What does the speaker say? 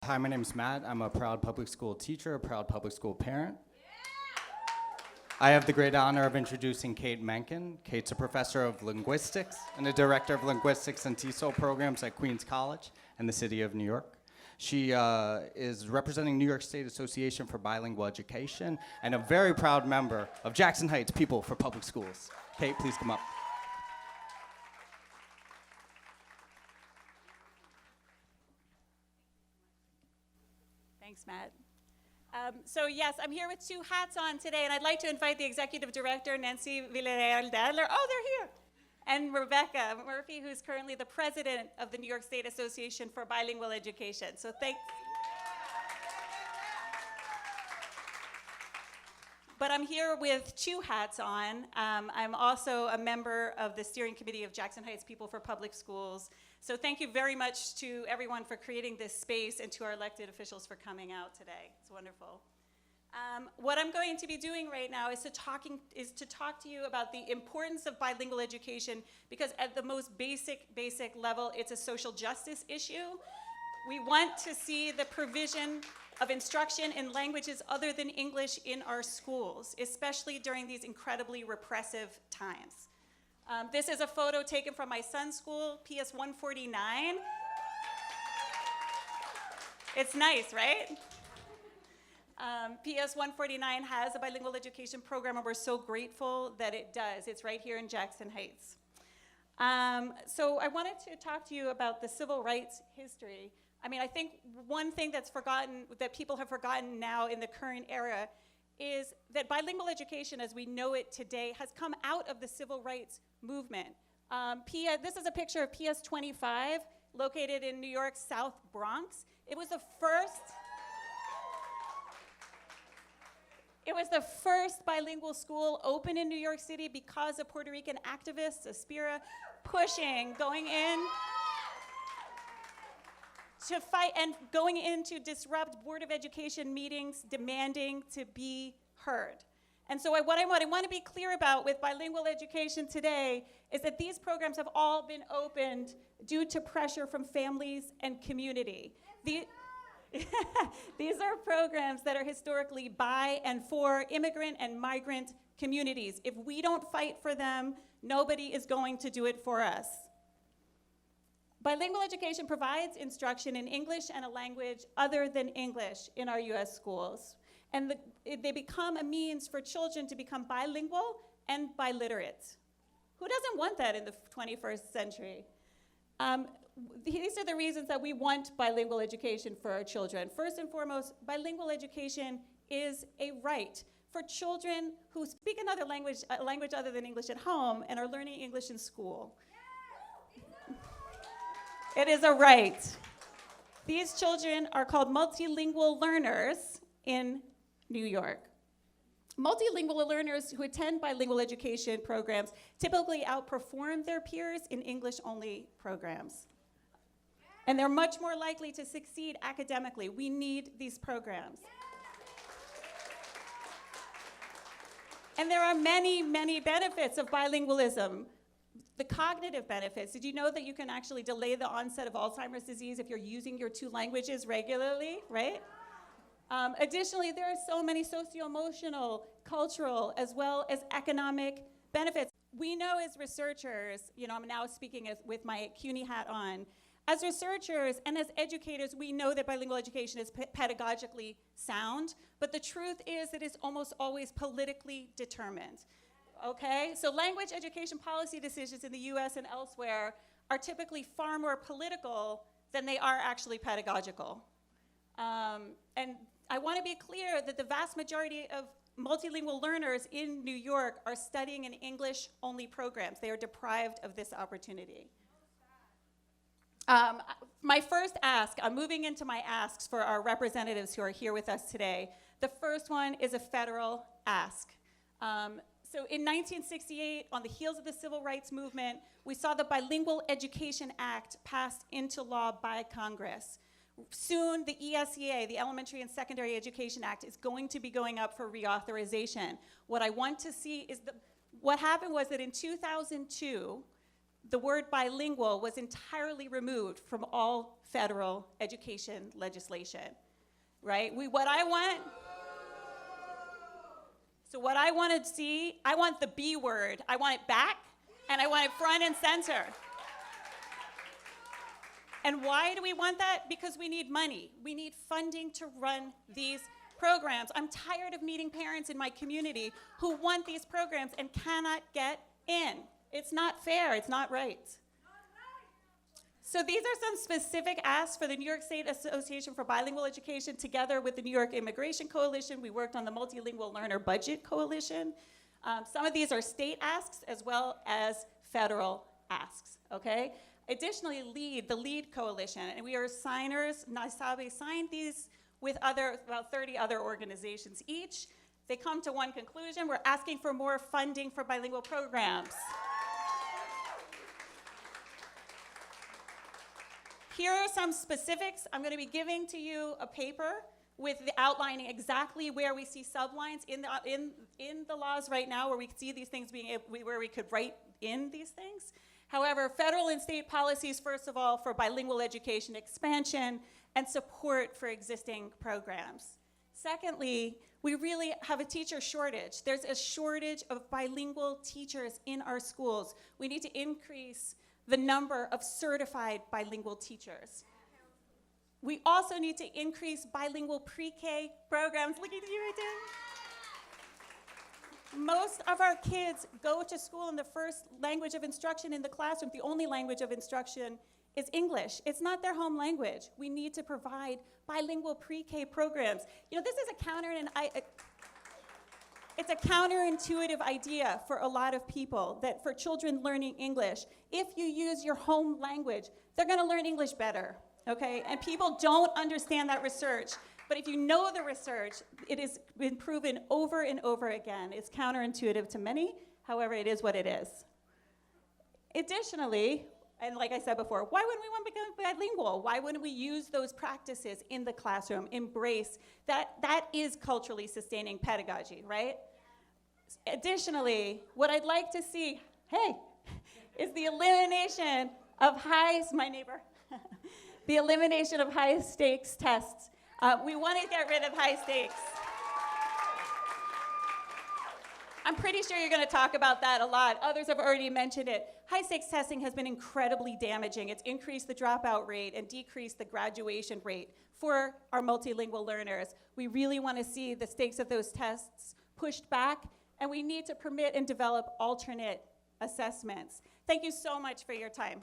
Hi, my name's Matt. I'm a proud public school teacher, a proud public school parent. I have the great honor of introducing Kate Menken. Kate's a professor of linguistics and a director of linguistics and TESOL programs at Queens College and the city of New York. She is representing New York State Association for Bilingual Education and a very proud member of Jackson Heights People for Public Schools. Kate, please come up. Thanks, Matt. So yes, I'm here with two hats on today, and I'd like to invite the Executive Director, Nancy Villarreal-Dadler, oh, they're here, and Rebecca Murphy, who's currently the President of the New York State Association for Bilingual Education. So thanks. But I'm here with two hats on. I'm also a member of the Steering Committee of Jackson Heights People for Public Schools. So thank you very much to everyone for creating this space and to our elected officials for coming out today. It's wonderful. What I'm going to be doing right now is to talk to you about the importance of bilingual education, because at the most basic level, it's a social justice issue. We want to see the provision of instruction in languages other than English in our schools, especially during these incredibly repressive times. This is a photo taken from my son's school, PS 149. It's nice, right? PS 149 has a bilingual education program, and we're so grateful that it does. It's right here in Jackson Heights. So I wanted to talk to you about the civil rights history. I mean, I think one thing that's forgotten, that people have forgotten now in the current era, is that bilingual education as we know it today has come out of the civil rights movement. This is a picture of PS 25, located in New York's South Bronx. It was the first bilingual school open in New York City because of Puerto Rican activists, Aspira, going in to fight and going in to disrupt Board of Education meetings, demanding to be heard. And so what I want to be clear about with bilingual education today is that these programs have all been opened due to pressure from families and community. These are programs that are historically by and for immigrant and migrant communities. If we don't fight for them, nobody is going to do it for us. Bilingual education provides instruction in English and a language other than English in our US schools. And they become a means for children to become bilingual and biliterate. Who doesn't want that in the 21st century? These are the reasons that we want bilingual education for our children. First and foremost, bilingual education is a right for children who speak another language, a language other than English at home, and are learning English in school. It is a right. These children are called multilingual learners in New York. Multilingual learners who attend bilingual education programs typically outperform their peers in English-only programs. And they're much more likely to succeed academically. We need these programs. And there are many, many benefits of bilingualism. The cognitive benefits. Did you know that you can actually delay the onset of Alzheimer's disease if you're using your two languages regularly, right? Additionally, there are so many socio-emotional, cultural, as well as economic benefits. We know as researchers, I'm now speaking with my CUNY hat on, as researchers and as educators, we know that bilingual education is pedagogically sound, but the truth is that it's almost always politically determined. Okay, so language education policy decisions in the US and elsewhere are typically far more political than they are actually pedagogical. And I want to be clear that the vast majority of multilingual learners in New York are studying in English-only programs. They are deprived of this opportunity. My first ask, I'm moving into my asks for our representatives who are here with us today. The first one is a federal ask. So in 1968, on the heels of the Civil Rights Movement, we saw the Bilingual Education Act passed into law by Congress. Soon, the ESEA, the Elementary and Secondary Education Act, is going to be going up for reauthorization. What I want to see is what happened was that in 2002, the word bilingual was entirely removed from all federal education legislation, right? What I want to see, I want the B word. I want it back, and I want it front and center. And why do we want that? Because we need money. We need funding to run these programs. I'm tired of meeting parents in my community who want these programs and cannot get in. It's not fair. It's not right. So these are some specific asks for the New York State Association for Bilingual Education together with the New York Immigration Coalition. We worked on the Multilingual Learner Budget Coalition. Some of these are state asks as well as federal asks, okay? Additionally, the LEAD Coalition, and we are signers. NISABE signed these with about 30 other organizations each. They come to one conclusion: we're asking for more funding for bilingual programs. Here are some specifics. I'm going to be giving to you a paper with outlining exactly where we see sublines in the laws right now, where we see these things where we could write in these things. However, federal and state policies, first of all, for bilingual education expansion and support for existing programs. Secondly, we really have a teacher shortage. There's a shortage of bilingual teachers in our schools. We need to increase the number of certified bilingual teachers. We also need to increase bilingual pre-K programs. Look at you right there. Most of our kids go to school and the first language of instruction in the classroom, the only language of instruction, is English. It's not their home language. We need to provide bilingual pre-K programs. You know, this is it's a counterintuitive idea for a lot of people, that for children learning English, if you use your home language, they're gonna learn English better, okay? And people don't understand that research. But if you know the research, it has been proven over and over again. It's counterintuitive to many, however, it is what it is. Additionally, and like I said before, why wouldn't we want to become bilingual? Why wouldn't we use those practices in the classroom, embrace that? That is culturally sustaining pedagogy, right? Additionally, what I'd like to see, is the elimination of the elimination of high stakes tests. We want to get rid of high stakes. I'm pretty sure you're going to talk about that a lot. Others have already mentioned it. High stakes testing has been incredibly damaging. It's increased the dropout rate and decreased the graduation rate for our multilingual learners. We really want to see the stakes of those tests pushed back, and we need to permit and develop alternate assessments. Thank you so much for your time.